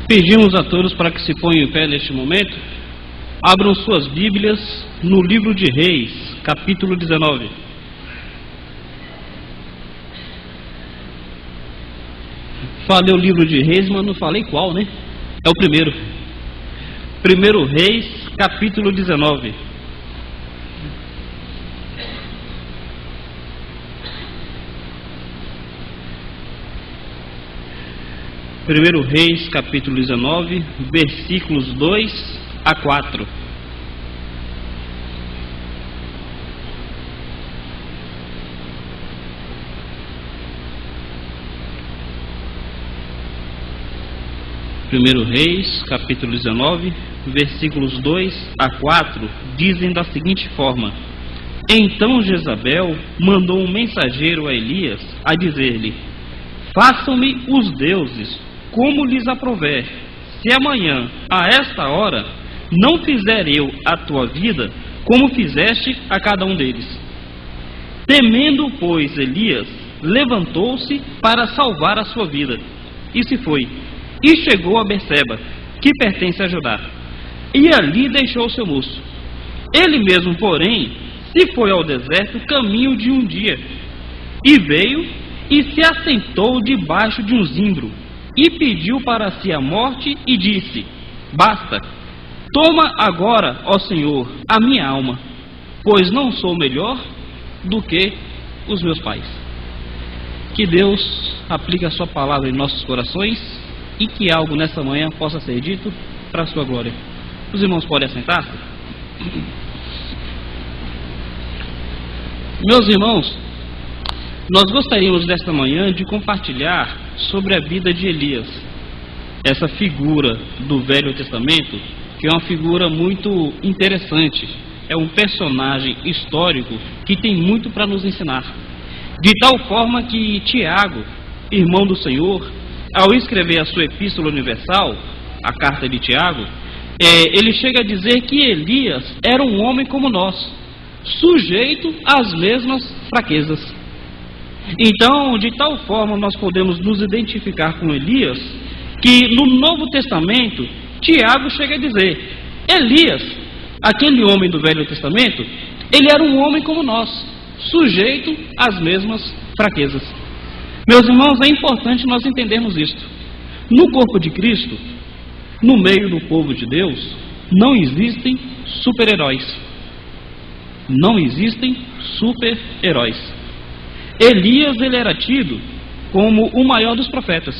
Pedimos a todos para que se ponham em pé neste momento. Abram suas Bíblias no livro de Reis, capítulo 19. Falei o livro de Reis, mas não falei qual, né? É o primeiro. Primeiro Reis, capítulo 19. Primeiro Reis, capítulo 19, versículos 2 a 4. Primeiro Reis, capítulo 19, versículos 2 a 4, dizem da seguinte forma: Então Jezabel mandou um mensageiro a Elias a dizer-lhe: Façam-me os deuses como lhes aprouver, se amanhã, a esta hora, não fizer eu a tua vida como fizeste a cada um deles. Temendo, pois, Elias levantou-se para salvar a sua vida, e se foi, e chegou a Berseba, que pertence a Judá, e ali deixou seu moço. Ele mesmo, porém, se foi ao deserto caminho de um dia, e veio e se assentou debaixo de um zimbro, e pediu para si a morte, e disse: Basta, toma agora, ó Senhor, a minha alma, pois não sou melhor do que os meus pais. Que Deus aplique a sua palavra em nossos corações, e que algo nessa manhã possa ser dito para a sua glória. Os irmãos podem assentar-se? Meus irmãos, nós gostaríamos desta manhã de compartilhar sobre a vida de Elias, essa figura do Velho Testamento, que é uma figura muito interessante, é um personagem histórico que tem muito para nos ensinar, de tal forma que Tiago, irmão do Senhor, ao escrever a sua Epístola Universal, a carta de Tiago, ele chega a dizer que Elias era um homem como nós, sujeito às mesmas fraquezas. Então, de tal forma nós podemos nos identificar com Elias, que no Novo Testamento, Tiago chega a dizer: Elias, aquele homem do Velho Testamento, ele era um homem como nós, sujeito às mesmas fraquezas. Meus irmãos, é importante nós entendermos isto. No corpo de Cristo, no meio do povo de Deus, não existem super-heróis. Não existem super-heróis. Elias, ele era tido como o maior dos profetas.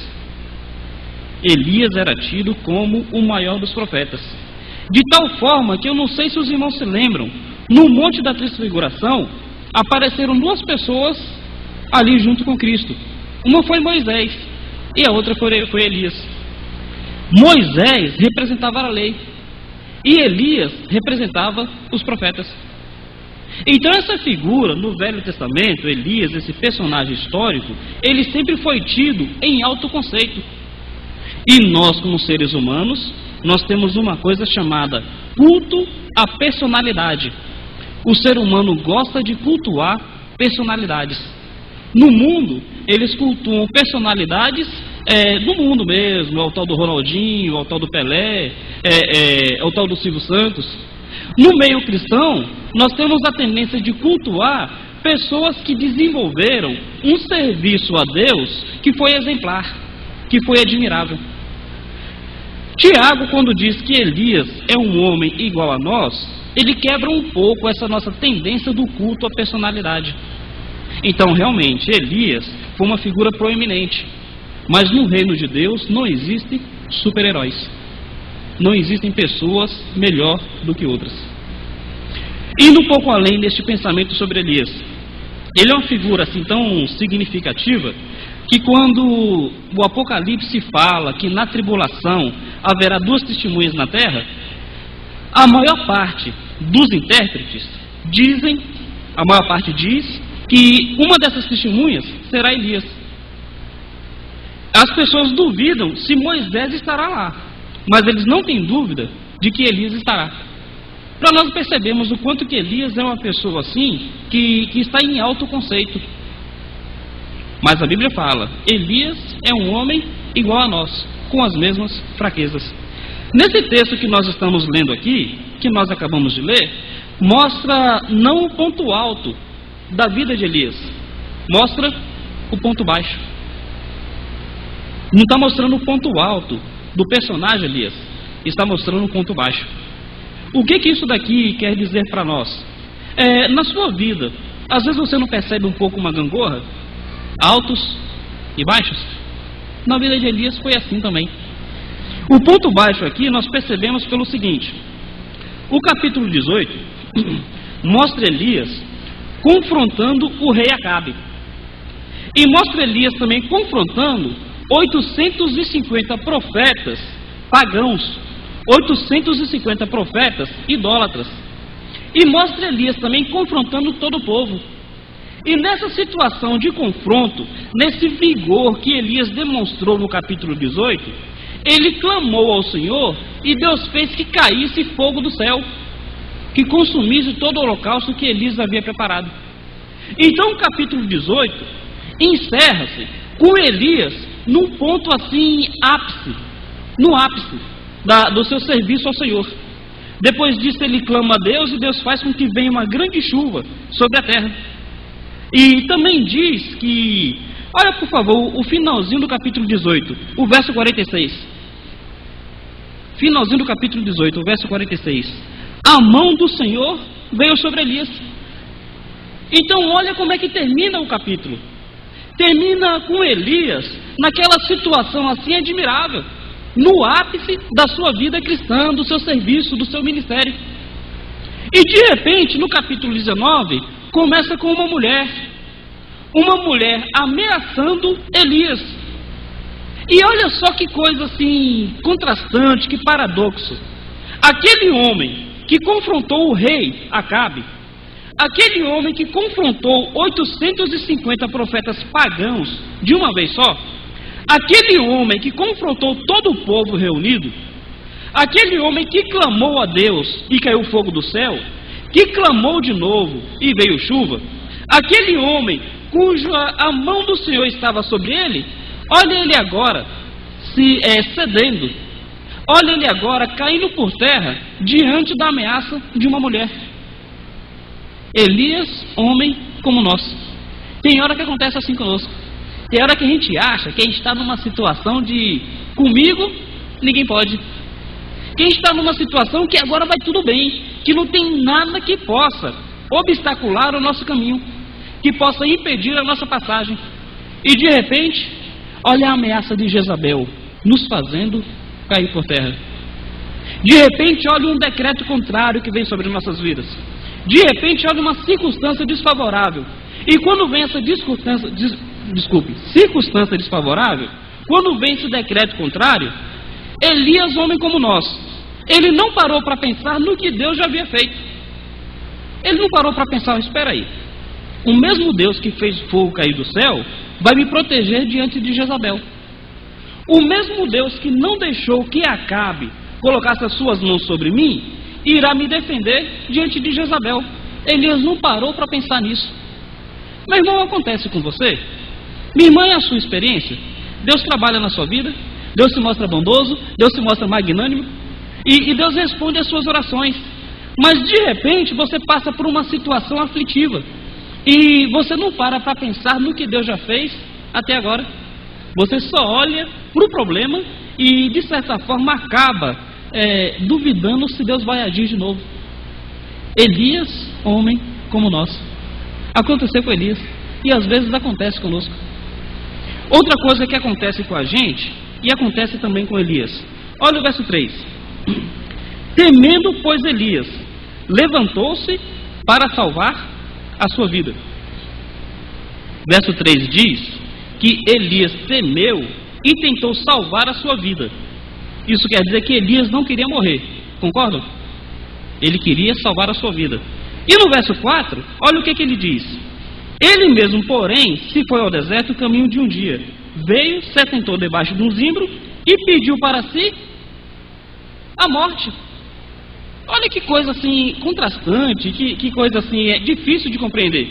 Elias era tido como o maior dos profetas. De tal forma que eu não sei se os irmãos se lembram, no Monte da Transfiguração, apareceram duas pessoas ali junto com Cristo. Uma foi Moisés e a outra foi Elias. Moisés representava a lei e Elias representava os profetas. Então essa figura no Velho Testamento, Elias, esse personagem histórico, ele sempre foi tido em alto conceito. E nós, como seres humanos, nós temos uma coisa chamada culto à personalidade. O ser humano gosta de cultuar personalidades. No mundo, eles cultuam personalidades do mundo mesmo, ao tal do Ronaldinho, ao tal do Pelé, ao tal do Silvio Santos. No meio cristão, nós temos a tendência de cultuar pessoas que desenvolveram um serviço a Deus que foi exemplar, que foi admirável. Tiago, quando diz que Elias é um homem igual a nós, ele quebra um pouco essa nossa tendência do culto à personalidade. Então, realmente, Elias foi uma figura proeminente, mas no reino de Deus não existem super-heróis. Não existem pessoas melhor do que outras. Indo um pouco além deste pensamento sobre Elias, ele é uma figura assim tão significativa que quando o Apocalipse fala que na tribulação haverá duas testemunhas na terra, a maior parte dos intérpretes a maior parte diz que uma dessas testemunhas será Elias. As pessoas duvidam se Moisés estará lá, mas eles não têm dúvida de que Elias estará. Para nós percebermos o quanto que Elias é uma pessoa assim, que está em alto conceito. Mas a Bíblia fala, Elias é um homem igual a nós, com as mesmas fraquezas. Nesse texto que nós estamos lendo aqui, que nós acabamos de ler, mostra não o ponto alto da vida de Elias, mostra o ponto baixo. Não está mostrando o ponto alto do personagem Elias, está mostrando o ponto baixo. O que isso daqui quer dizer para nós? Na sua vida, às vezes você não percebe um pouco uma gangorra? Altos e baixos? Na vida de Elias foi assim também. O ponto baixo aqui nós percebemos pelo seguinte: o capítulo 18 mostra Elias confrontando o rei Acabe, e mostra Elias também confrontando 850 profetas pagãos, 850 profetas idólatras, e mostra Elias também confrontando todo o povo. E nessa situação de confronto, nesse vigor que Elias demonstrou no capítulo 18, ele clamou ao Senhor e Deus fez que caísse fogo do céu, que consumisse todo o holocausto que Elias havia preparado. Então o capítulo 18 encerra-se com Elias num ponto assim, no ápice do seu serviço ao Senhor. Depois disso ele clama a Deus e Deus faz com que venha uma grande chuva sobre a terra. E também diz que, olha por favor, o finalzinho do capítulo 18, o verso 46. Finalzinho do capítulo 18, o verso 46. A mão do Senhor veio sobre Elias. Então olha como é que termina o capítulo. Termina com Elias naquela situação assim admirável, no ápice da sua vida cristã, do seu serviço, do seu ministério. E de repente, no capítulo 19, começa com uma mulher ameaçando Elias. E olha só que coisa assim, contrastante, que paradoxo. Aquele homem que confrontou o rei Acabe, aquele homem que confrontou 850 profetas pagãos de uma vez só, aquele homem que confrontou todo o povo reunido, aquele homem que clamou a Deus e caiu fogo do céu, que clamou de novo e veio chuva, aquele homem a mão do Senhor estava sobre ele, olha ele agora cedendo, olha ele agora caindo por terra diante da ameaça de uma mulher. Elias, homem como nós. Tem hora que acontece assim conosco. Tem hora que a gente acha que a gente está numa situação de comigo ninguém pode. Que a gente está numa situação que agora vai tudo bem, que não tem nada que possa obstacular o nosso caminho, que possa impedir a nossa passagem. E de repente, olha a ameaça de Jezabel nos fazendo cair por terra. De repente, olha um decreto contrário que vem sobre nossas vidas. De repente, olha uma circunstância desfavorável. E quando vem essa circunstância desfavorável, quando vem esse decreto contrário, Elias, homem como nós, ele não parou para pensar no que Deus já havia feito. Ele não parou para pensar, espera aí, o mesmo Deus que fez fogo cair do céu vai me proteger diante de Jezabel. O mesmo Deus que não deixou que Acabe colocasse as suas mãos sobre mim, irá me defender diante de Jezabel. Elias não parou para pensar nisso. Meu irmão, acontece com você? Minha irmã, é a sua experiência? Deus trabalha na sua vida, Deus se mostra bondoso, Deus se mostra magnânimo, e Deus responde às suas orações. Mas de repente você passa por uma situação aflitiva, e você não para pensar no que Deus já fez até agora. Você só olha para o problema e de certa forma acaba duvidando se Deus vai agir de novo. Elias, homem como nós. Aconteceu com Elias e às vezes acontece conosco. Outra coisa que acontece com a gente e acontece também com Elias. Olha o verso 3. Temendo, pois, Elias levantou-se para salvar a sua vida. Verso 3 diz que Elias temeu e tentou salvar a sua vida. Isso quer dizer que Elias não queria morrer, concordam? Ele queria salvar a sua vida. E no verso 4, olha o que ele diz. Ele mesmo, porém, se foi ao deserto o caminho de um dia. Veio, se assentou debaixo de um zimbro e pediu para si a morte. Olha que coisa assim contrastante, que coisa assim difícil de compreender.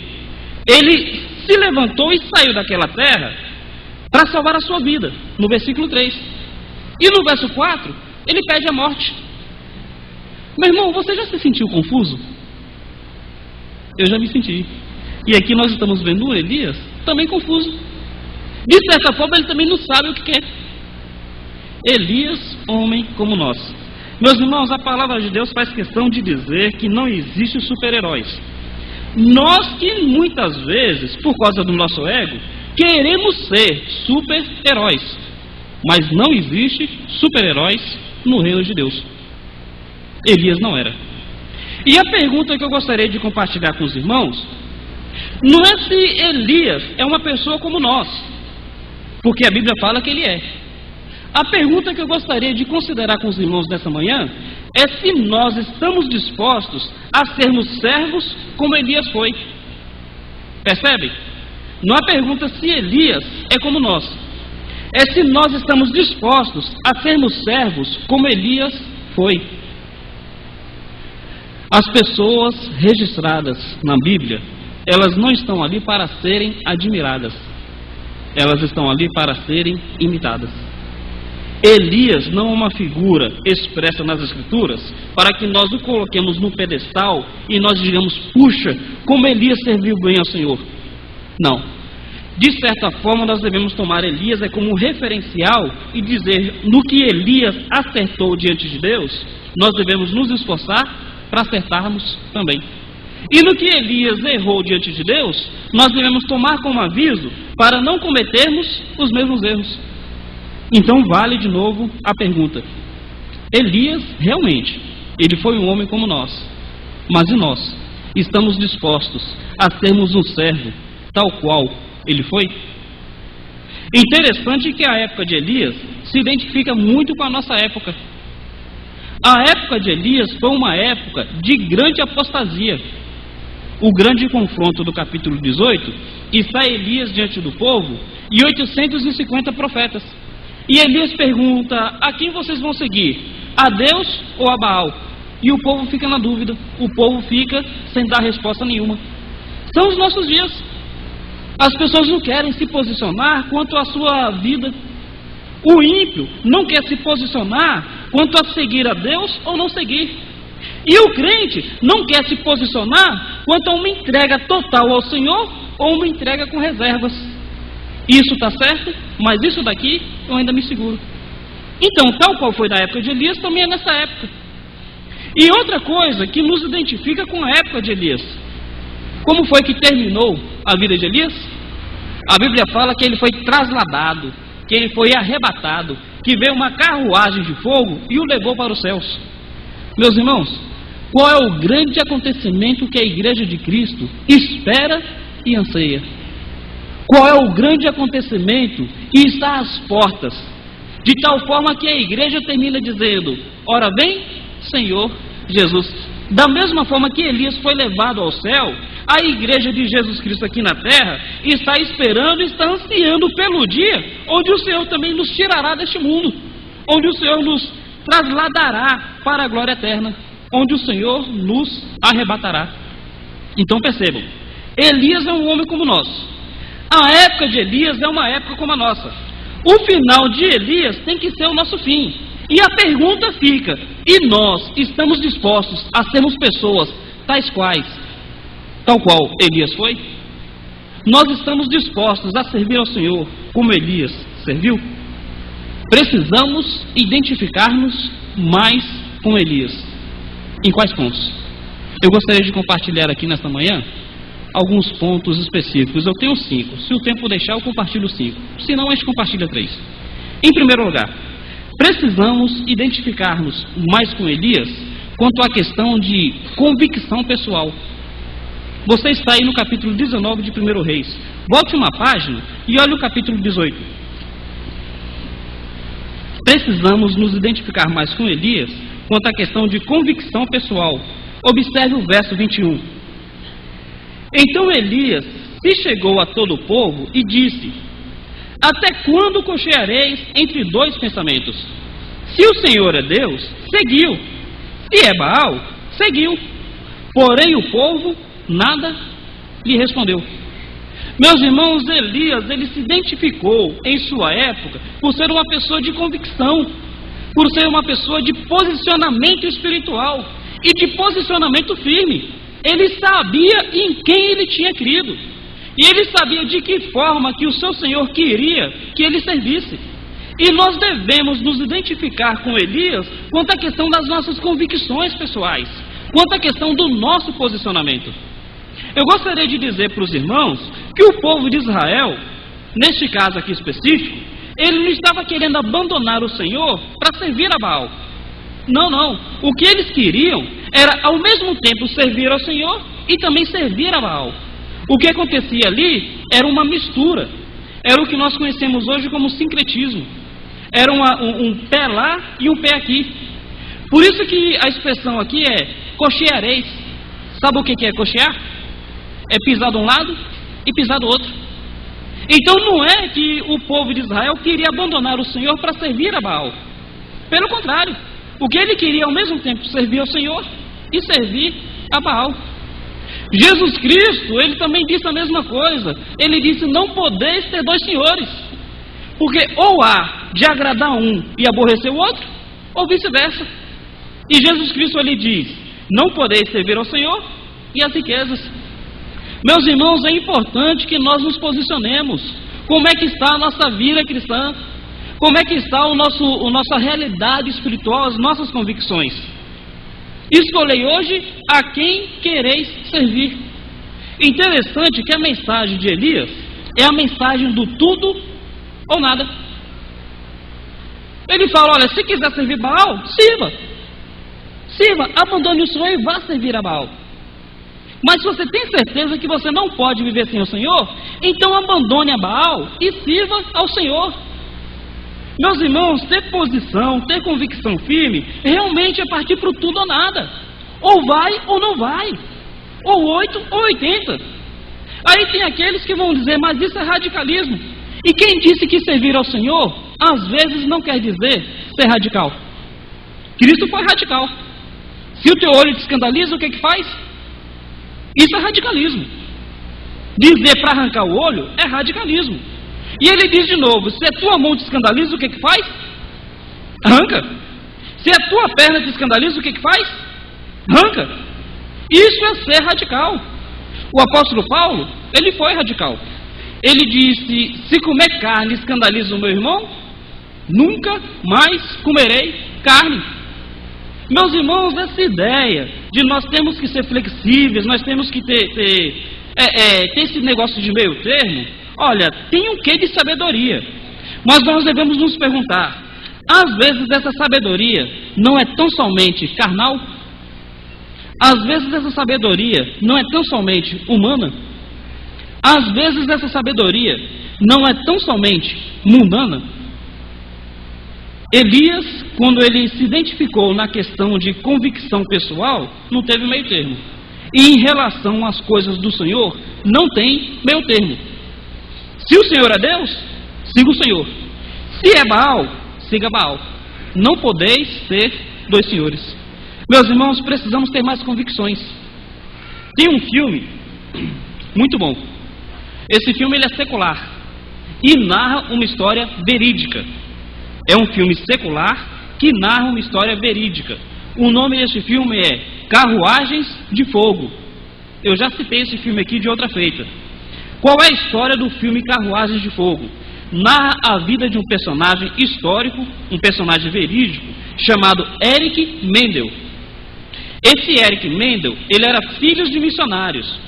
Ele se levantou e saiu daquela terra para salvar a sua vida, no versículo 3. E no verso 4, ele pede a morte. Meu irmão, você já se sentiu confuso? Eu já me senti. E aqui nós estamos vendo um Elias também confuso. De certa forma, ele também não sabe o que quer. Elias, homem como nós. Meus irmãos, a palavra de Deus faz questão de dizer que não existe super-heróis. Nós que muitas vezes, por causa do nosso ego, queremos ser super-heróis. Mas não existe super-heróis no reino de Deus. Elias não era. E a pergunta que eu gostaria de compartilhar com os irmãos, não é se Elias é uma pessoa como nós, porque a Bíblia fala que ele é. A pergunta que eu gostaria de considerar com os irmãos dessa manhã é se nós estamos dispostos a sermos servos como Elias foi. Percebe? Não é pergunta se Elias é como nós, é se nós estamos dispostos a sermos servos como Elias foi. As pessoas registradas na Bíblia, elas não estão ali para serem admiradas, elas estão ali para serem imitadas. Elias não é uma figura expressa nas Escrituras para que nós o coloquemos no pedestal e nós digamos, puxa, como Elias serviu bem ao Senhor. Não. De certa forma, nós devemos tomar Elias como um referencial e dizer, no que Elias acertou diante de Deus, nós devemos nos esforçar para acertarmos também. E no que Elias errou diante de Deus, nós devemos tomar como aviso para não cometermos os mesmos erros. Então vale de novo a pergunta. Elias, realmente, ele foi um homem como nós. Mas e nós? Estamos dispostos a sermos um servo, tal qual ele foi? Interessante que a época de Elias se identifica muito com a nossa época. A época de Elias foi uma época de grande apostasia. O grande confronto do capítulo 18, está Elias diante do povo e 850 profetas. E Elias pergunta, a quem vocês vão seguir? A Deus ou a Baal? E o povo fica na dúvida, o povo fica sem dar resposta nenhuma. São os nossos dias. As pessoas não querem se posicionar quanto à sua vida. O ímpio não quer se posicionar quanto a seguir a Deus ou não seguir. E o crente não quer se posicionar quanto a uma entrega total ao Senhor ou uma entrega com reservas. Isso está certo, mas isso daqui eu ainda me seguro. Então, tal qual foi da época de Elias, também é nessa época. E outra coisa que nos identifica com a época de Elias. Como foi que terminou a vida de Elias? A Bíblia fala que ele foi trasladado, que ele foi arrebatado, que veio uma carruagem de fogo e o levou para os céus. Meus irmãos, qual é o grande acontecimento que a Igreja de Cristo espera e anseia? Qual é o grande acontecimento que está às portas? De tal forma que a igreja termina dizendo, ora vem, Senhor Jesus. Da mesma forma que Elias foi levado ao céu, a igreja de Jesus Cristo aqui na terra está esperando, está ansiando pelo dia onde o Senhor também nos tirará deste mundo, onde o Senhor nos trasladará para a glória eterna, onde o Senhor nos arrebatará. Então percebam, Elias é um homem como nós. A época de Elias é uma época como a nossa. O final de Elias tem que ser o nosso fim. E a pergunta fica, e nós estamos dispostos a sermos pessoas tais quais, tal qual Elias foi? Nós estamos dispostos a servir ao Senhor como Elias serviu? Precisamos identificar-nos mais com Elias. Em quais pontos? Eu gostaria de compartilhar aqui nesta manhã alguns pontos específicos. Eu tenho 5. Se o tempo deixar, eu compartilho 5. Se não, a gente compartilha 3. Em primeiro lugar, precisamos identificar-nos mais com Elias quanto à questão de convicção pessoal. Você está aí no capítulo 19 de 1 Reis. Volte uma página e olhe o capítulo 18. Precisamos nos identificar mais com Elias quanto à questão de convicção pessoal. Observe o verso 21. Então Elias se chegou a todo o povo e disse, até quando cocheareis entre dois pensamentos? Se o Senhor é Deus, seguiu. Se é Baal, seguiu. Porém o povo nada lhe respondeu. Meus irmãos, Elias, ele se identificou em sua época por ser uma pessoa de convicção, por ser uma pessoa de posicionamento espiritual e de posicionamento firme. Ele sabia em quem ele tinha crido. E ele sabia de que forma que o seu Senhor queria que ele servisse. E nós devemos nos identificar com Elias quanto à questão das nossas convicções pessoais, quanto à questão do nosso posicionamento. Eu gostaria de dizer para os irmãos que o povo de Israel, neste caso aqui específico, ele não estava querendo abandonar o Senhor para servir a Baal. Não, não. O que eles queriam era ao mesmo tempo servir ao Senhor e também servir a Baal. O que acontecia ali era uma mistura. Era o que nós conhecemos hoje como sincretismo. Era um pé lá e um pé aqui. Por isso que a expressão aqui é cocheareis. Sabe o que é cochear? É pisar de um lado e pisar do outro. Então não é que o povo de Israel queria abandonar o Senhor para servir a Baal. Pelo contrário, o que ele queria ao mesmo tempo servir ao Senhor e servir a Baal. Jesus Cristo, ele também disse a mesma coisa. Ele disse: não podeis ter dois senhores, porque ou há de agradar um e aborrecer o outro, ou vice-versa. E Jesus Cristo, ele diz: não podeis servir ao Senhor e às riquezas. Meus irmãos, é importante que nós nos posicionemos. Como é que está a nossa vida cristã? Como é que está a nossa realidade espiritual, as nossas convicções? Escolhei hoje a quem quereis servir. Interessante que a mensagem de Elias é a mensagem do tudo ou nada. Ele fala: olha, se quiser servir Baal, sirva. Sirva, abandone o Senhor e vá servir a Baal. Mas se você tem certeza que você não pode viver sem o Senhor, então abandone a Baal e sirva ao Senhor. Meus irmãos, ter posição, ter convicção firme, realmente é partir para o tudo ou nada. Ou vai ou não vai. Ou 8 ou 80. Aí tem aqueles que vão dizer: mas isso é radicalismo. E quem disse que servir ao Senhor, às vezes não quer dizer ser radical. Cristo foi radical. Se o teu olho te escandaliza, o que faz? Isso é radicalismo. Dizer para arrancar o olho é radicalismo. E ele diz de novo: se a tua mão te escandaliza, o que faz? Arranca. Se a tua perna te escandaliza, o que faz? Arranca. Isso é ser radical. O apóstolo Paulo, ele foi radical. Ele disse: se comer carne escandaliza o meu irmão, nunca mais comerei carne. Meus irmãos, essa ideia de nós temos que ser flexíveis, nós temos que ter esse negócio de meio termo, olha, tem um quê de sabedoria. Mas nós devemos nos perguntar: às vezes essa sabedoria não é tão somente carnal? Às vezes essa sabedoria não é tão somente humana? Às vezes essa sabedoria não é tão somente mundana? Elias, quando ele se identificou na questão de convicção pessoal, não teve meio termo. E em relação às coisas do Senhor, não tem meio termo. Se o Senhor é Deus, siga o Senhor. Se é Baal, siga Baal. Não podeis ser dois senhores. Meus irmãos, precisamos ter mais convicções. Tem um filme muito bom. Esse filme ele é secular e narra uma história verídica. É um filme secular que narra uma história verídica. O nome desse filme é Carruagens de Fogo. Eu já citei esse filme aqui de outra feita. Qual é a história do filme Carruagens de Fogo? Narra a vida de um personagem histórico, um personagem verídico, chamado Eric Mendel. Esse Eric Mendel, ele era filho de missionários.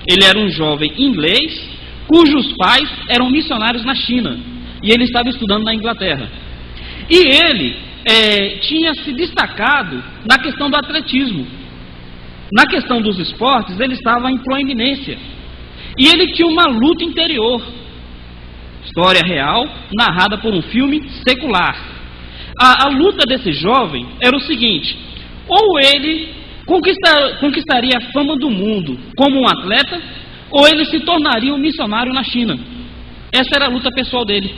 Ele era um jovem inglês, cujos pais eram missionários na China. E ele estava estudando na Inglaterra. E ele tinha se destacado na questão do atletismo. Na questão dos esportes, ele estava em proeminência. E ele tinha uma luta interior. História real, narrada por um filme secular. A luta desse jovem era o seguinte: ou ele conquistaria a fama do mundo como um atleta, ou ele se tornaria um missionário na China. Essa era a luta pessoal dele.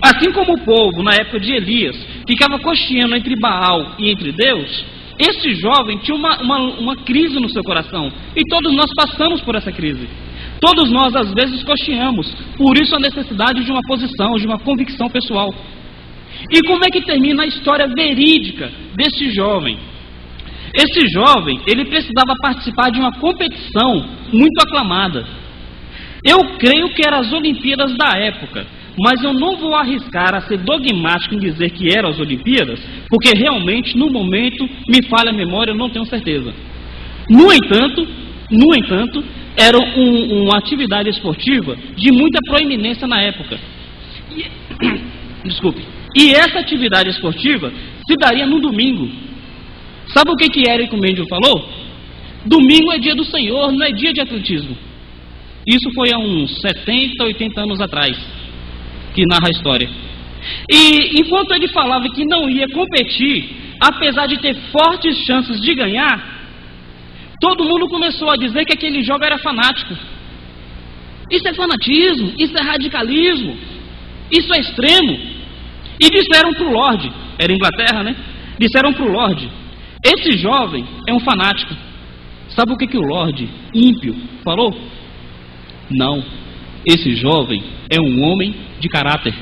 Assim como o povo, na época de Elias, ficava cocheando entre Baal e entre Deus, esse jovem tinha uma crise no seu coração. E todos nós passamos por essa crise. Todos nós, às vezes, cocheamos. Por isso a necessidade de uma posição, de uma convicção pessoal. E como é que termina a história verídica deste jovem? Esse jovem, ele precisava participar de uma competição muito aclamada. Eu creio que eram as Olimpíadas da época, mas eu não vou arriscar a ser dogmático em dizer que eram as Olimpíadas, porque realmente, no momento, me falha a memória, eu não tenho certeza. No entanto, era uma atividade esportiva de muita proeminência na época. Desculpe. E essa atividade esportiva se daria no domingo. Sabe o que Érico Mendes falou? Domingo é dia do Senhor, não é dia de atletismo. Isso foi há uns 70, 80 anos atrás, que narra a história. E enquanto ele falava que não ia competir, apesar de ter fortes chances de ganhar, todo mundo começou a dizer que aquele jovem era fanático. Isso é fanatismo, isso é radicalismo, isso é extremo. E disseram para o Lorde, era Inglaterra, né? Disseram para o Lorde, esse jovem é um fanático. Sabe o que o Lorde ímpio falou? Não, esse jovem é um homem de caráter.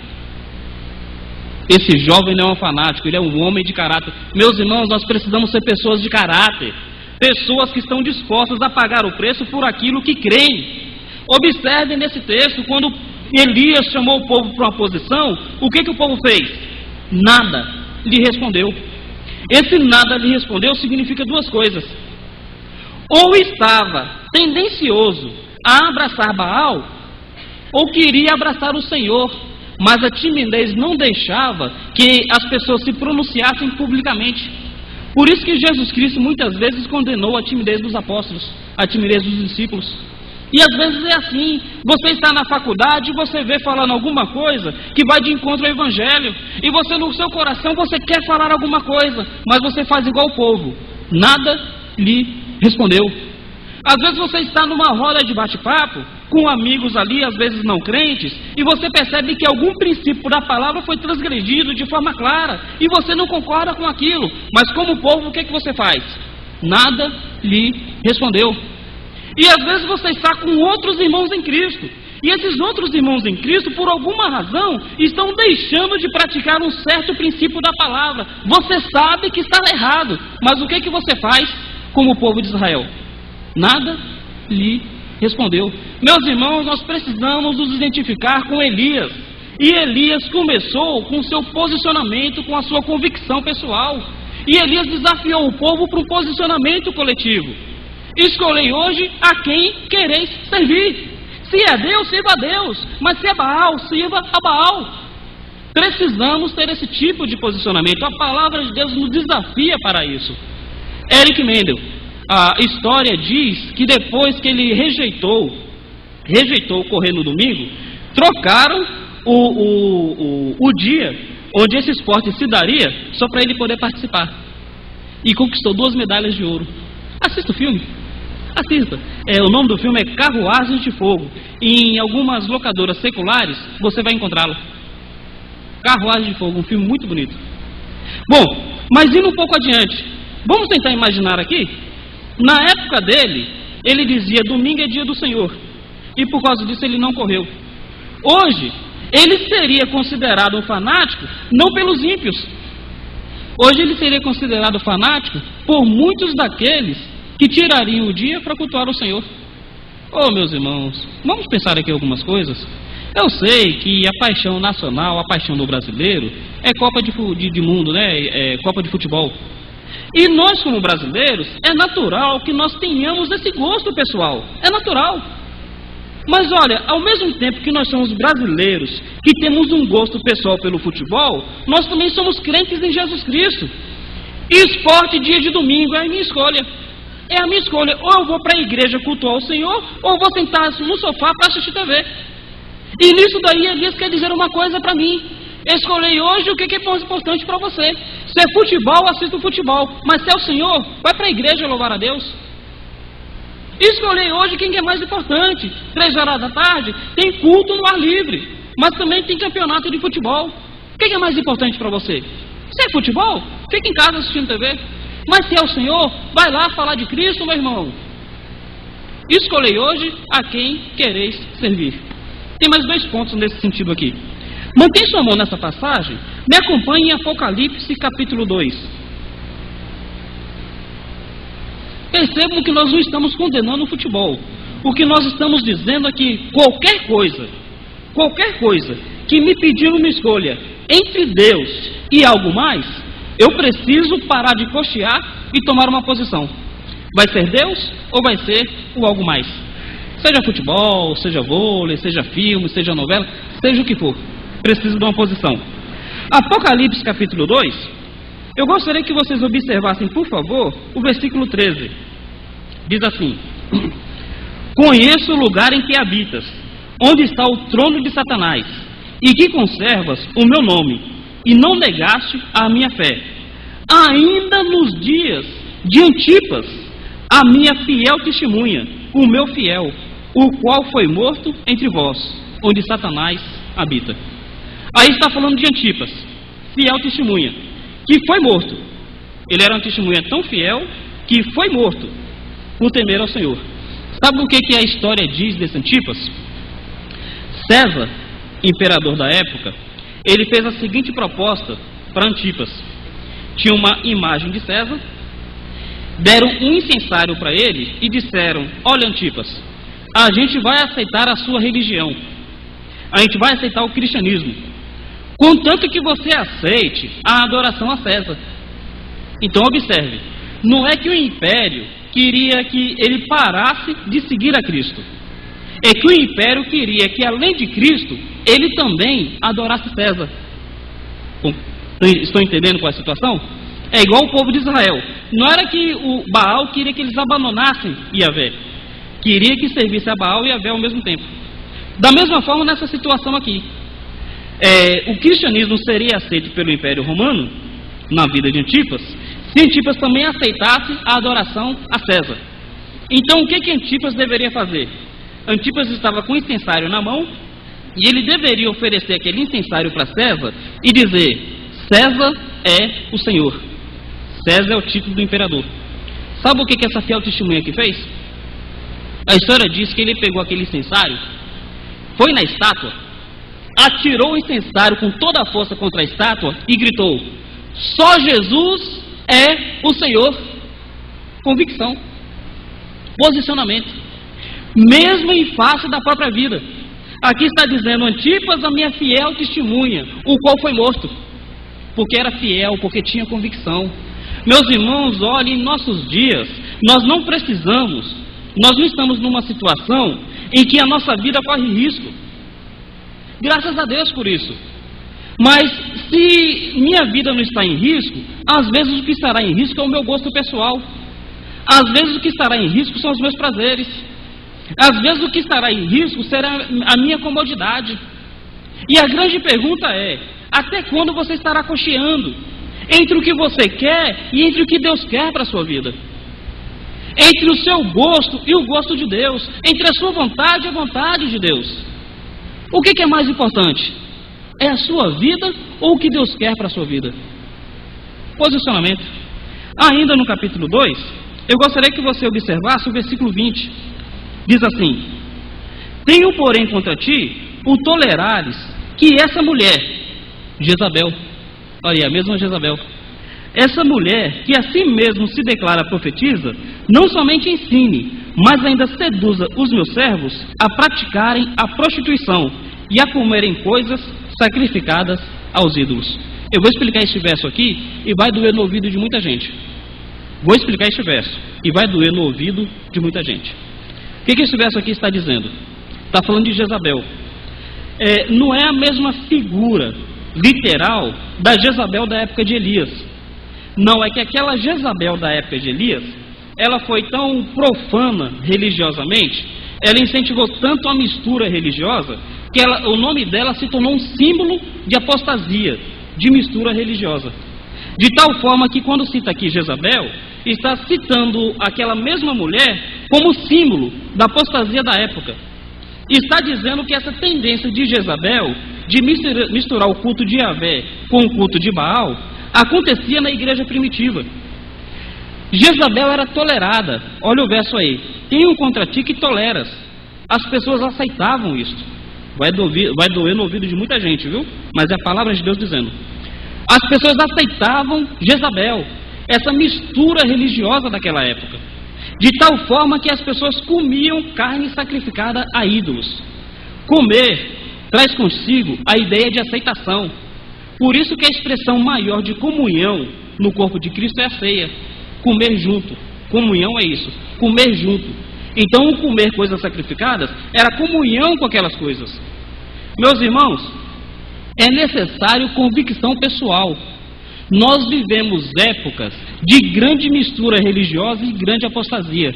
Esse jovem não é um fanático, ele é um homem de caráter. Meus irmãos, nós precisamos ser pessoas de caráter. Pessoas que estão dispostas a pagar o preço por aquilo que creem. Observem nesse texto, quando Elias chamou o povo para uma posição, o que o povo fez? Nada lhe respondeu. Esse nada lhe respondeu significa duas coisas. Ou estava tendencioso a abraçar Baal, ou queria abraçar o Senhor, mas a timidez não deixava que as pessoas se pronunciassem publicamente. Por isso que Jesus Cristo muitas vezes condenou a timidez dos apóstolos, a timidez dos discípulos. E às vezes é assim, você está na faculdade e você vê falando alguma coisa que vai de encontro ao Evangelho, e você no seu coração você quer falar alguma coisa, mas você faz igual o povo, nada lhe respondeu. Às vezes você está numa roda de bate-papo, com amigos ali, às vezes não crentes, e você percebe que algum princípio da palavra foi transgredido de forma clara, e você não concorda com aquilo, mas como povo, o que você faz? Nada lhe respondeu. E às vezes você está com outros irmãos em Cristo, e esses outros irmãos em Cristo, por alguma razão, estão deixando de praticar um certo princípio da palavra. Você sabe que está errado, mas o que você faz como o povo de Israel? Nada lhe respondeu. Meus irmãos, nós precisamos nos identificar com Elias. E Elias começou com seu posicionamento, com a sua convicção pessoal. E Elias desafiou o povo para um posicionamento coletivo. Escolhei hoje a quem quereis servir. Se é Deus, sirva a Deus. Mas se é Baal, sirva a Baal. Precisamos ter esse tipo de posicionamento. A palavra de Deus nos desafia para isso. Érico Mendes, a história diz que depois que ele rejeitou correr no domingo, trocaram o dia onde esse esporte se daria só para ele poder participar. E conquistou 2 medalhas de ouro. Assista o filme. Assista. O nome do filme é Carruagens de Fogo. E em algumas locadoras seculares você vai encontrá-lo. Carruagens de Fogo, um filme muito bonito. Bom, mas indo um pouco adiante, vamos tentar imaginar aqui. Na época dele, ele dizia, domingo é dia do Senhor. E por causa disso ele não correu. Hoje, ele seria considerado um fanático, não pelos ímpios. Hoje ele seria considerado fanático por muitos daqueles que tirariam o dia para cultuar o Senhor. Oh, meus irmãos, vamos pensar aqui algumas coisas. Eu sei que a paixão nacional, a paixão do brasileiro, é Copa de Mundo, né? É Copa de Futebol. E nós, como brasileiros, é natural que nós tenhamos esse gosto pessoal. É natural. Mas olha, ao mesmo tempo que nós somos brasileiros, que temos um gosto pessoal pelo futebol, nós também somos crentes em Jesus Cristo. E esporte dia de domingo é a minha escolha. É a minha escolha. Ou eu vou para a igreja cultuar o Senhor, ou eu vou sentar no sofá para assistir TV. E nisso daí Elias quer dizer uma coisa para mim. Escolhi hoje o que é mais importante para você. Se é futebol, assista o futebol. Mas se é o Senhor, vai para a igreja louvar a Deus. Escolhi hoje quem é mais importante. 3 horas da tarde tem culto no ar livre, mas também tem campeonato de futebol. O que é mais importante para você? Se é futebol, fica em casa assistindo TV. Mas se é o Senhor, vai lá falar de Cristo, meu irmão. Escolhei hoje a quem quereis servir. Tem mais 2 pontos nesse sentido aqui. Mantém sua mão nessa passagem, me acompanhe em Apocalipse capítulo 2. Percebam que nós não estamos condenando o futebol. O que nós estamos dizendo é que qualquer coisa que me pedir uma escolha entre Deus e algo mais, eu preciso parar de cochear e tomar uma posição. Vai ser Deus ou vai ser o algo mais? Seja futebol, seja vôlei, seja filme, seja novela, seja o que for. Preciso de uma posição. Apocalipse capítulo 2, eu gostaria que vocês observassem, por favor, o versículo 13. Diz assim: conheço o lugar em que habitas, onde está o trono de Satanás, e que conservas o meu nome, e não negaste a minha fé, ainda nos dias de Antipas, a minha fiel testemunha, o meu fiel, o qual foi morto entre vós, onde Satanás habita. Aí está falando de Antipas, fiel testemunha, que foi morto. Ele era uma testemunha tão fiel que foi morto por temer ao Senhor. Sabe o que a história diz desse Antipas? César, imperador da época, ele fez a seguinte proposta para Antipas. Tinha uma imagem de César, deram um incensário para ele e disseram: olha, Antipas, a gente vai aceitar a sua religião, a gente vai aceitar o cristianismo, contanto que você aceite a adoração a César. Então observe, não é que o império queria que ele parasse de seguir a Cristo, é que o império queria que, além de Cristo, ele também adorasse César. Estão entendendo qual é a situação? É igual o povo de Israel. Não era que o Baal queria que eles abandonassem Yahvé, queria que servisse a Baal e Yahvé ao mesmo tempo. Da mesma forma nessa situação aqui, o cristianismo seria aceito pelo Império Romano na vida de Antipas, se Antipas também aceitasse a adoração a César. Então o que Antipas deveria fazer? Antipas estava com o incensário na mão e ele deveria oferecer aquele incensário para César e dizer: César é o Senhor, César é o título do imperador. Sabe o que essa fiel testemunha aqui fez? A história diz que ele pegou aquele incensário, foi na estátua, atirou o incensário com toda a força contra a estátua e gritou: só Jesus é o Senhor. Convicção, posicionamento, mesmo em face da própria vida. Aqui está dizendo: Antipas, a minha fiel testemunha, o qual foi morto, porque era fiel, porque tinha convicção. Meus irmãos, olhem, em nossos dias, nós não precisamos, nós não estamos numa situação em que a nossa vida corre risco. Graças a Deus por isso. Mas se minha vida não está em risco, às vezes o que estará em risco é o meu gosto pessoal. Às vezes o que estará em risco são os meus prazeres. Às vezes o que estará em risco será a minha comodidade. E a grande pergunta é: até quando você estará cocheando entre o que você quer e entre o que Deus quer para a sua vida? Entre o seu gosto e o gosto de Deus, entre a sua vontade e a vontade de Deus. O que é mais importante? É a sua vida ou o que Deus quer para a sua vida? Posicionamento. Ainda no capítulo 2, eu gostaria que você observasse o versículo 20. Diz assim: tenho, porém, contra ti o tolerares que essa mulher, Jezabel, olha, a mesma Jezabel, essa mulher que a si mesmo se declara profetiza, não somente ensine, mas ainda seduza os meus servos a praticarem a prostituição e a comerem coisas sacrificadas aos ídolos. Eu vou explicar este verso aqui e vai doer no ouvido de muita gente. Vou explicar este verso e vai doer no ouvido de muita gente. O que esse verso aqui está dizendo? Está falando de Jezabel. Não é a mesma figura literal da Jezabel da época de Elias. Não, é que aquela Jezabel da época de Elias, ela foi tão profana religiosamente, ela incentivou tanto a mistura religiosa, que o nome dela se tornou um símbolo de apostasia, de mistura religiosa. De tal forma que quando cita aqui Jezabel, está citando aquela mesma mulher como símbolo da apostasia da época. Está dizendo que essa tendência de Jezabel, de misturar o culto de Yahvé com o culto de Baal, acontecia na igreja primitiva. Jezabel era tolerada, olha o verso aí, tenho contra ti que toleras. As pessoas aceitavam isso. Vai doer no ouvido de muita gente, viu? Mas é a palavra de Deus dizendo. As pessoas aceitavam Jezabel, essa mistura religiosa daquela época, de tal forma que as pessoas comiam carne sacrificada a ídolos. Comer traz consigo a ideia de aceitação. Por isso que a expressão maior de comunhão no corpo de Cristo é a ceia. Comer junto. Comunhão é isso, comer junto. Então o comer coisas sacrificadas era comunhão com aquelas coisas. Meus irmãos, é necessário convicção pessoal. Nós vivemos épocas de grande mistura religiosa e grande apostasia.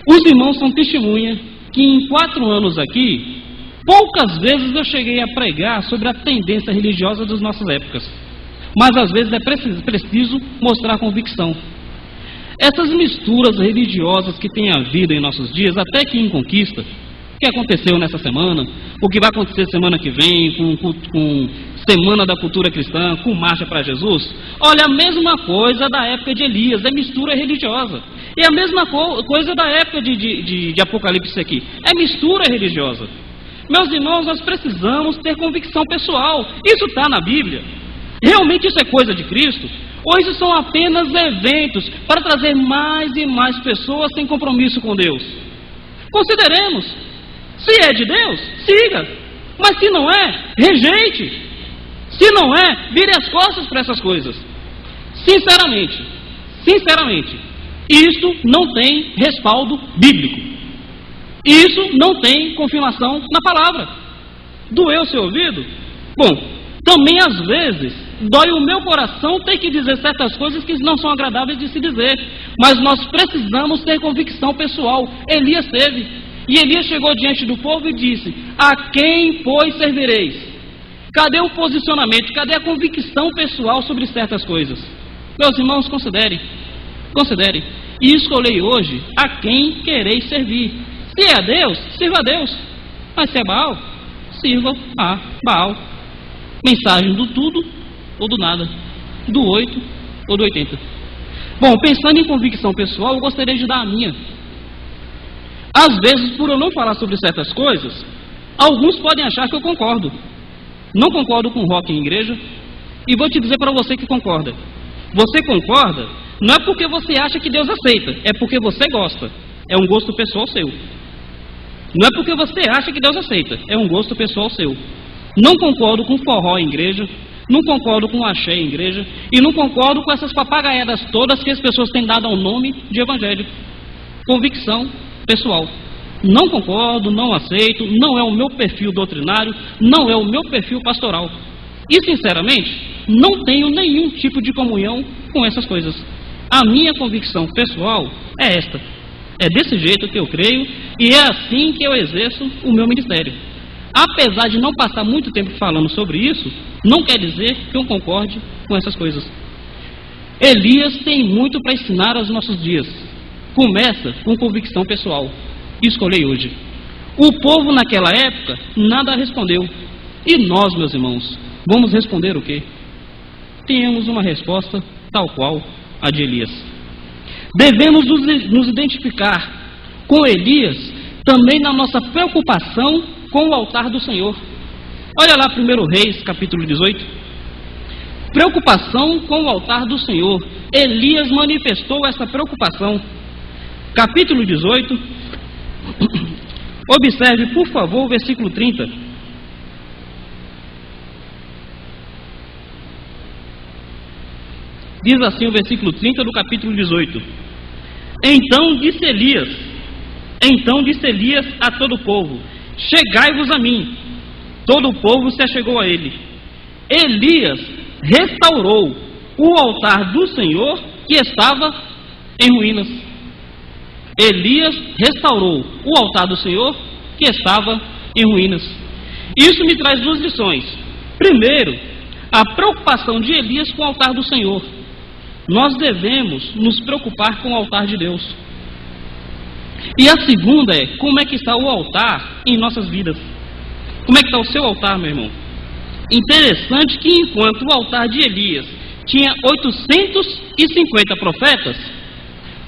Os irmãos são testemunha que em 4 anos aqui, poucas vezes eu cheguei a pregar sobre a tendência religiosa das nossas épocas. Mas às vezes é preciso mostrar convicção. Essas misturas religiosas que têm havido em nossos dias, até que em Conquista, o que aconteceu nessa semana, o que vai acontecer semana que vem, com Semana da Cultura Cristã, com Marcha para Jesus, olha, a mesma coisa da época de Elias, é mistura religiosa. E a mesma coisa da época de Apocalipse aqui, é mistura religiosa. Meus irmãos, nós precisamos ter convicção pessoal. Isso está na Bíblia. Realmente isso é coisa de Cristo? Ou isso são apenas eventos para trazer mais e mais pessoas sem compromisso com Deus? Consideremos. Se é de Deus, siga. Mas se não é, rejeite. Se não é, vire as costas para essas coisas. Sinceramente, isso não tem respaldo bíblico. Isso não tem confirmação na palavra. Doeu seu ouvido? Bom, também às vezes dói o meu coração ter que dizer certas coisas que não são agradáveis de se dizer, mas nós precisamos ter convicção pessoal. Elias teve, e Elias chegou diante do povo e disse: a quem, pois, servireis? Cadê o posicionamento? Cadê a convicção pessoal sobre certas coisas? Meus irmãos, considere, e escolhei hoje a quem quereis servir. Se é a Deus, sirva a Deus, mas se é Baal, sirva a Baal. Mensagem do tudo ou do nada, do 8 ou do 80. Bom, pensando em convicção pessoal, eu gostaria de dar a minha. Às vezes, por eu não falar sobre certas coisas, alguns podem achar que eu concordo. Não concordo com rock em igreja, e vou te dizer para você que concorda. Você concorda não é porque você acha que Deus aceita, é porque você gosta. É um gosto pessoal seu. Não é porque você acha que Deus aceita, é um gosto pessoal seu. Não concordo com forró em igreja, não concordo com axé em igreja, e não concordo com essas papagaiadas todas que as pessoas têm dado ao nome de evangelho. Convicção pessoal. Não concordo, não aceito, não é o meu perfil doutrinário, não é o meu perfil pastoral. E sinceramente, não tenho nenhum tipo de comunhão com essas coisas. A minha convicção pessoal é esta. É desse jeito que eu creio e é assim que eu exerço o meu ministério. Apesar de não passar muito tempo falando sobre isso, não quer dizer que eu concorde com essas coisas. Elias tem muito para ensinar aos nossos dias. Começa com convicção pessoal. Escolhi hoje. O povo naquela época nada respondeu. E nós, meus irmãos, vamos responder o quê? Temos uma resposta tal qual a de Elias. Devemos nos identificar com Elias também na nossa preocupação com o altar do Senhor. Olha lá 1 Reis, capítulo 18. Preocupação com o altar do Senhor. Elias manifestou essa preocupação. Capítulo 18. Observe, por favor, o versículo 30. Diz assim o versículo 30 do capítulo 18. Então disse Elias a todo o povo: chegai-vos a mim. Todo o povo se achegou a ele. Elias restaurou o altar do Senhor que estava em ruínas. Elias restaurou o altar do Senhor que estava em ruínas. Isso me traz 2 lições. Primeiro, a preocupação de Elias com o altar do Senhor. Nós devemos nos preocupar com o altar de Deus. E a segunda é, como é que está o altar em nossas vidas? Como é que está o seu altar, meu irmão? Interessante que enquanto o altar de Elias tinha 850 profetas,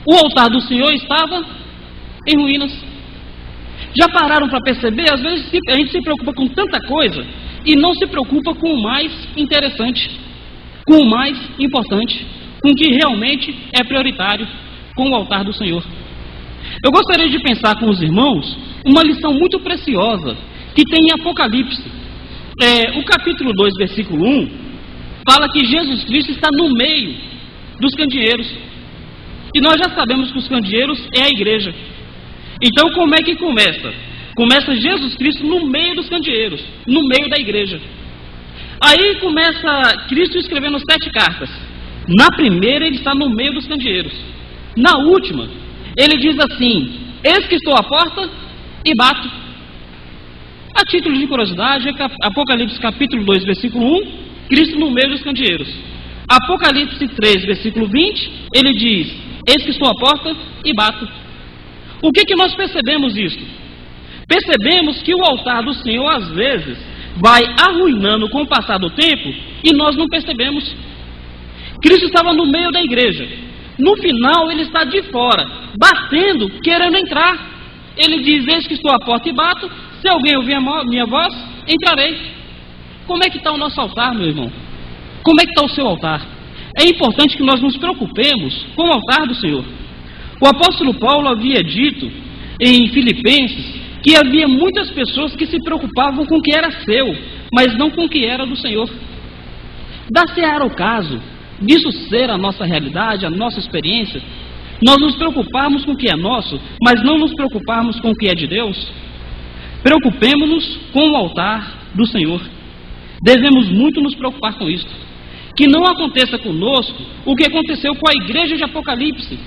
o altar do Senhor estava em ruínas. Já pararam para perceber? Às vezes a gente se preocupa com tanta coisa e não se preocupa com o mais interessante, com o mais importante, com o que realmente é prioritário, com o altar do Senhor. Eu gostaria de pensar com os irmãos uma lição muito preciosa que tem em Apocalipse. O capítulo 2, versículo 1, fala que Jesus Cristo está no meio dos candeeiros. E nós já sabemos que os candeeiros é a igreja. Então como é que começa? Começa Jesus Cristo no meio dos candeeiros, no meio da igreja. Aí começa Cristo escrevendo 7 cartas. Na primeira ele está no meio dos candeeiros. Na última, ele diz assim: eis que estou à porta e bato. A título de curiosidade, Apocalipse capítulo 2, versículo 1, Cristo no meio dos candeeiros. Apocalipse 3, versículo 20, ele diz: eis que estou à porta e bato. O que nós percebemos isto? Percebemos que o altar do Senhor às vezes vai arruinando com o passar do tempo e nós não percebemos. Cristo estava no meio da igreja. No final ele está de fora, batendo, querendo entrar. Ele diz: eis que estou à porta e bato, se alguém ouvir a minha voz, entrarei. Como é que está o nosso altar, meu irmão? Como é que está o seu altar? É importante que nós nos preocupemos com o altar do Senhor. O apóstolo Paulo havia dito em Filipenses que havia muitas pessoas que se preocupavam com o que era seu, mas não com o que era do Senhor. Dá-se-á o caso disso ser a nossa realidade, a nossa experiência, nós nos preocuparmos com o que é nosso, mas não nos preocuparmos com o que é de Deus? Preocupemos-nos com o altar do Senhor. Devemos muito nos preocupar com isso. Que não aconteça conosco o que aconteceu com a igreja de Apocalipse.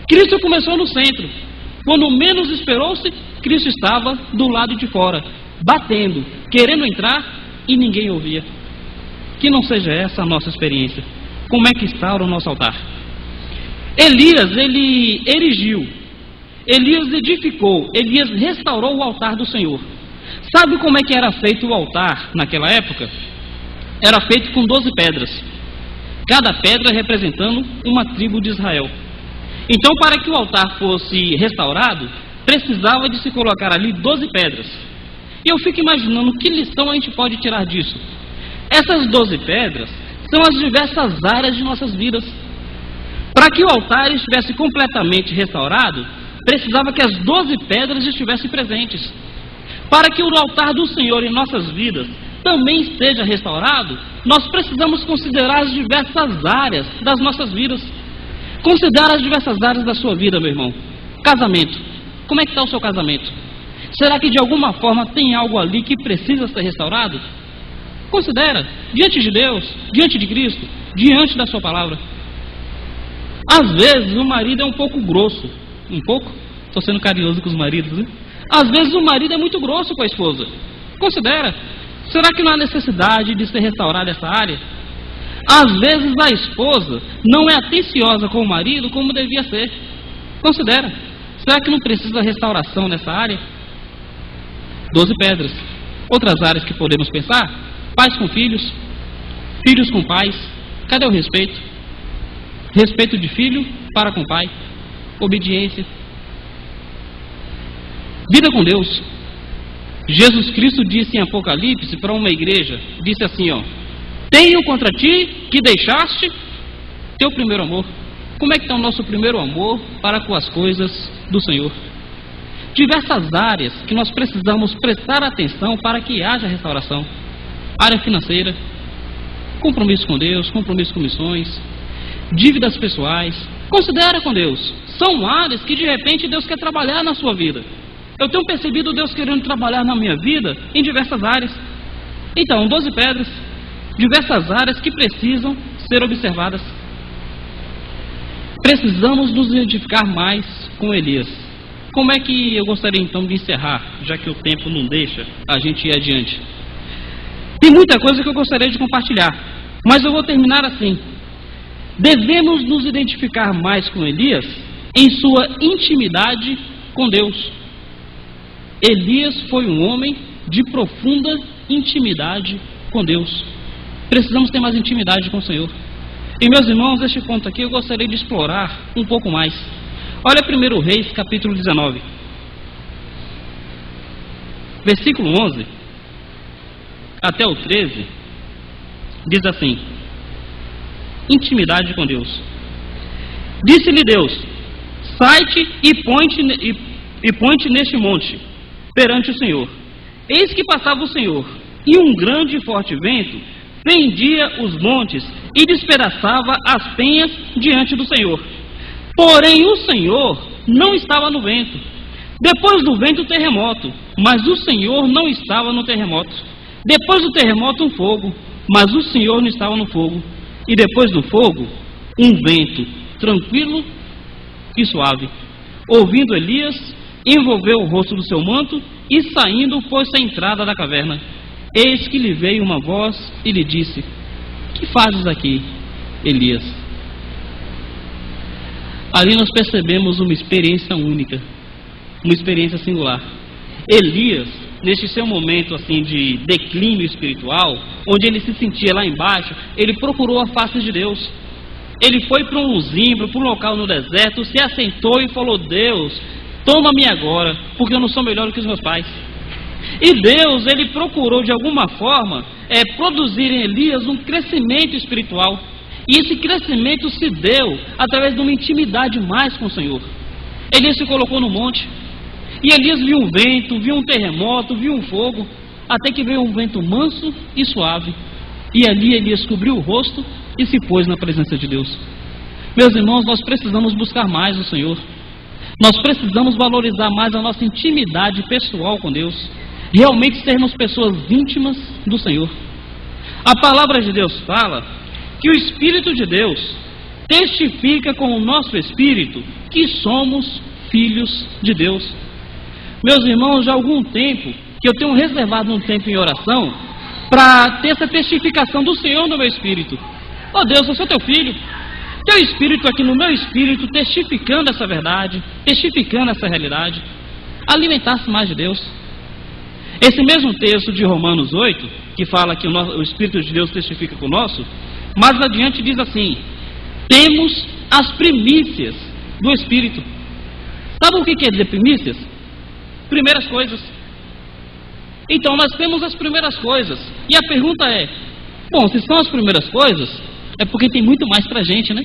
Cristo começou no centro. Quando menos esperou-se, Cristo estava do lado de fora, batendo, querendo entrar e ninguém ouvia. Que não seja essa a nossa experiência. Como é que está o nosso altar? Elias, ele erigiu, Elias edificou, Elias restaurou o altar do Senhor. Sabe como é que era feito o altar naquela época? Era feito com 12 pedras, cada pedra representando uma tribo de Israel. Então, para que o altar fosse restaurado, precisava de se colocar ali 12 pedras. E eu fico imaginando que lição a gente pode tirar disso. Essas 12 pedras são as diversas áreas de nossas vidas. Para que o altar estivesse completamente restaurado, precisava que as 12 pedras estivessem presentes. Para que o altar do Senhor em nossas vidas também esteja restaurado, nós precisamos considerar as diversas áreas das nossas vidas. Considere as diversas áreas da sua vida, meu irmão. Casamento. Como é que está o seu casamento? Será que de alguma forma tem algo ali que precisa ser restaurado? Considera, diante de Deus, diante de Cristo, diante da sua palavra. Às vezes o marido é um pouco grosso. Um pouco? Estou sendo carinhoso com os maridos, né? Às vezes o marido é muito grosso com a esposa. Considera, será que não há necessidade de ser restaurada essa área? Às vezes a esposa não é atenciosa com o marido como devia ser. Considera, será que não precisa restauração nessa área? 12 pedras. Outras áreas que podemos pensar: pais com filhos, filhos com pais. Cadê o respeito? Respeito de filho para com pai. Obediência. Vida com Deus. Jesus Cristo disse em Apocalipse para uma igreja, disse assim, tenho contra ti que deixaste teu primeiro amor. Como é que está o nosso primeiro amor para com as coisas do Senhor? Diversas áreas que nós precisamos prestar atenção para que haja restauração. Área financeira, compromisso com Deus, compromisso com missões, dívidas pessoais. Considera com Deus. São áreas que de repente Deus quer trabalhar na sua vida. Eu tenho percebido Deus querendo trabalhar na minha vida em diversas áreas. Então, 12 pedras, diversas áreas que precisam ser observadas. Precisamos nos identificar mais com Elias. Como é que eu gostaria então de encerrar, já que o tempo não deixa a gente ir adiante? Tem muita coisa que eu gostaria de compartilhar, mas eu vou terminar assim. Devemos nos identificar mais com Elias em sua intimidade com Deus. Elias foi um homem de profunda intimidade com Deus. Precisamos ter mais intimidade com o Senhor. E meus irmãos, este ponto aqui eu gostaria de explorar um pouco mais. Olha 1 Reis, capítulo 19. versículo 11 até o 13, diz assim: intimidade com Deus. Disse-lhe Deus: sai-te e põe-te neste monte, perante o Senhor. Eis que passava o Senhor, e um grande e forte vento fendia os montes e despedaçava as penhas diante do Senhor. Porém o Senhor não estava no vento. Depois do vento, o terremoto, mas o Senhor não estava no terremoto. Depois do terremoto, um fogo, mas o Senhor não estava no fogo. E depois do fogo, um vento tranquilo e suave. Ouvindo Elias, envolveu o rosto do seu manto e saindo, pôs-se à entrada da caverna. Eis que lhe veio uma voz e lhe disse: que fazes aqui, Elias? Ali nós percebemos uma experiência única, uma experiência singular. Elias, neste seu momento assim de declínio espiritual, onde ele se sentia lá embaixo, ele procurou a face de Deus. Ele foi para um luzimbro, para um local no deserto, se assentou e falou: Deus, toma-me agora, porque eu não sou melhor do que os meus pais. E Deus, ele procurou de alguma forma produzir em Elias um crescimento espiritual. E esse crescimento se deu através de uma intimidade mais com o Senhor. Elias se colocou no monte, e Elias viu um vento, viu um terremoto, viu um fogo, até que veio um vento manso e suave. E ali Elias cobriu o rosto e se pôs na presença de Deus. Meus irmãos, nós precisamos buscar mais o Senhor. Nós precisamos valorizar mais a nossa intimidade pessoal com Deus. Realmente sermos pessoas íntimas do Senhor. A palavra de Deus fala que o Espírito de Deus testifica com o nosso espírito que somos filhos de Deus. Meus irmãos, já há algum tempo que eu tenho reservado um tempo em oração para ter essa testificação do Senhor no meu espírito. Oh Deus, eu sou teu filho. Teu espírito aqui no meu espírito, testificando essa verdade, testificando essa realidade. Alimentar-se mais de Deus. Esse mesmo texto de Romanos 8, que fala que o Espírito de Deus testifica com o nosso, mais adiante diz assim: temos as primícias do Espírito. Sabe o que quer dizer primícias? Primeiras coisas. Então nós temos as primeiras coisas. E a pergunta é: bom, se são as primeiras coisas, é porque tem muito mais pra gente, né?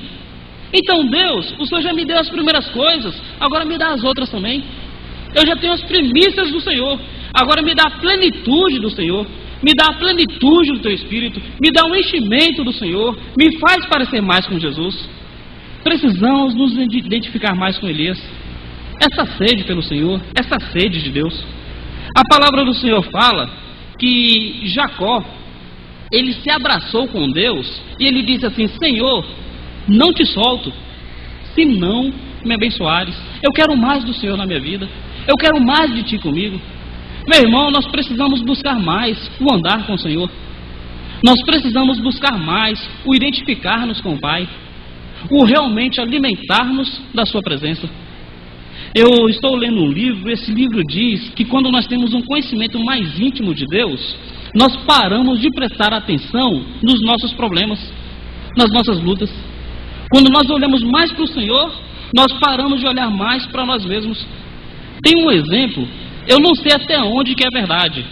Então Deus, o Senhor já me deu as primeiras coisas, agora me dá as outras também. Eu já tenho as primícias do Senhor, agora me dá a plenitude do Senhor. Me dá a plenitude do teu Espírito, me dá um enchimento do Senhor, me faz parecer mais com Jesus. Precisamos nos identificar mais com Elias. Essa sede pelo Senhor, essa sede de Deus. A palavra do Senhor fala que Jacó, ele se abraçou com Deus e ele disse assim: Senhor, não te solto, se não me abençoares. Eu quero mais do Senhor na minha vida, eu quero mais de ti comigo. Meu irmão, nós precisamos buscar mais o andar com o Senhor. Nós precisamos buscar mais o identificar-nos com o Pai, o realmente alimentar-nos da sua presença. Eu estou lendo um livro, esse livro diz que quando nós temos um conhecimento mais íntimo de Deus, nós paramos de prestar atenção nos nossos problemas, nas nossas lutas. Quando nós olhamos mais para o Senhor, nós paramos de olhar mais para nós mesmos. Tem um exemplo, eu não sei até onde que é verdade,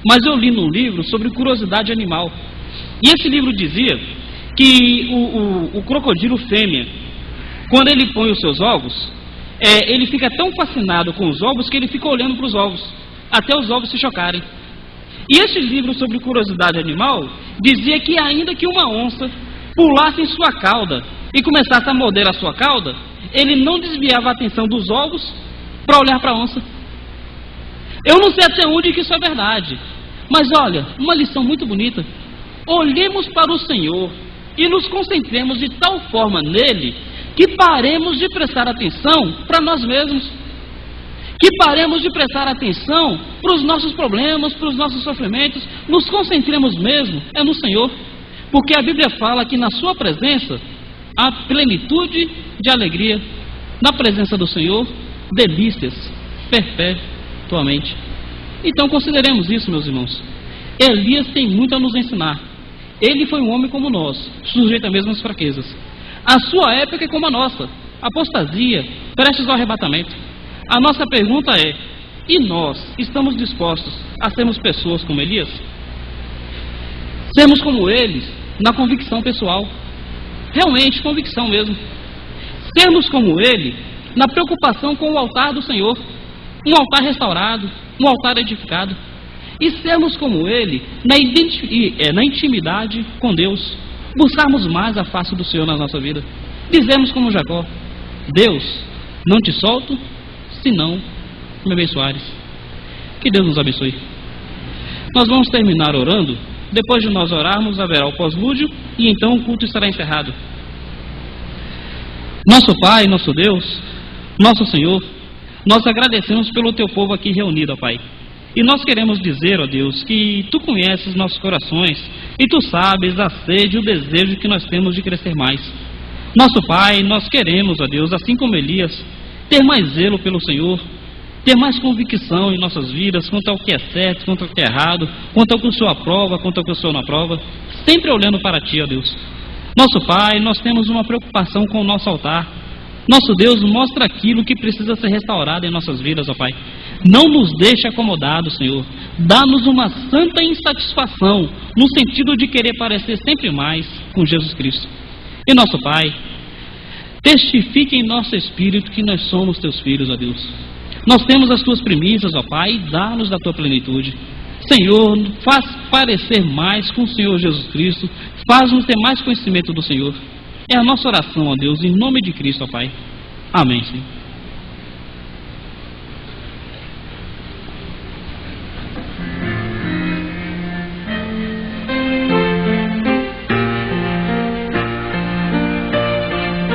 mas eu li num livro sobre curiosidade animal. E esse livro dizia que o crocodilo fêmea, quando ele põe os seus ovos, ele fica tão fascinado com os ovos que ele fica olhando para os ovos, até os ovos se chocarem. E esse livro sobre curiosidade animal dizia que ainda que uma onça pulasse em sua cauda e começasse a morder a sua cauda, ele não desviava a atenção dos ovos para olhar para a onça. Eu não sei até onde que isso é verdade, mas olha, uma lição muito bonita. Olhemos para o Senhor e nos concentremos de tal forma nele que paremos de prestar atenção para nós mesmos, que paremos de prestar atenção para os nossos problemas, para os nossos sofrimentos, nos concentremos mesmo no Senhor, porque a Bíblia fala que na sua presença há plenitude de alegria, na presença do Senhor, delícias perpetuamente. Então consideremos isso, meus irmãos. Elias tem muito a nos ensinar. Ele foi um homem como nós, sujeito às mesmas fraquezas. A sua época é como a nossa, apostasia, prestes ao arrebatamento. A nossa pergunta é: E nós estamos dispostos a sermos pessoas como Elias? Sermos como eles na convicção pessoal, realmente convicção mesmo. Sermos como ele na preocupação com o altar do Senhor, um altar restaurado, um altar edificado. E sermos como ele na intimidade com Deus, buscarmos mais a face do Senhor na nossa vida. Dizemos como Jacó: Deus, não te solto, senão me abençoares. Que Deus nos abençoe. Nós vamos terminar orando. Depois de nós orarmos, haverá o pós-lúdio e então o culto estará encerrado. Nosso Pai, nosso Deus, nosso Senhor, nós agradecemos pelo Teu povo aqui reunido, ó Pai. E nós queremos dizer, ó Deus, que Tu conheces nossos corações e Tu sabes a sede e o desejo que nós temos de crescer mais. Nosso Pai, nós queremos, ó Deus, assim como Elias, ter mais zelo pelo Senhor, ter mais convicção em nossas vidas quanto ao que é certo, quanto ao que é errado, quanto ao que o Senhor aprova, quanto ao que o Senhor não aprova, sempre olhando para Ti, ó Deus. Nosso Pai, nós temos uma preocupação com o nosso altar. Nosso Deus, mostra aquilo que precisa ser restaurado em nossas vidas, ó Pai. Não nos deixe acomodados, Senhor. Dá-nos uma santa insatisfação, no sentido de querer parecer sempre mais com Jesus Cristo. E nosso Pai, testifique em nosso espírito que nós somos Teus filhos, ó Deus. Nós temos as Tuas primícias, ó Pai, e dá-nos da Tua plenitude. Senhor, faz parecer mais com o Senhor Jesus Cristo, faz-nos ter mais conhecimento do Senhor. É a nossa oração, ó Deus, em nome de Cristo, ó Pai. Amém, Senhor.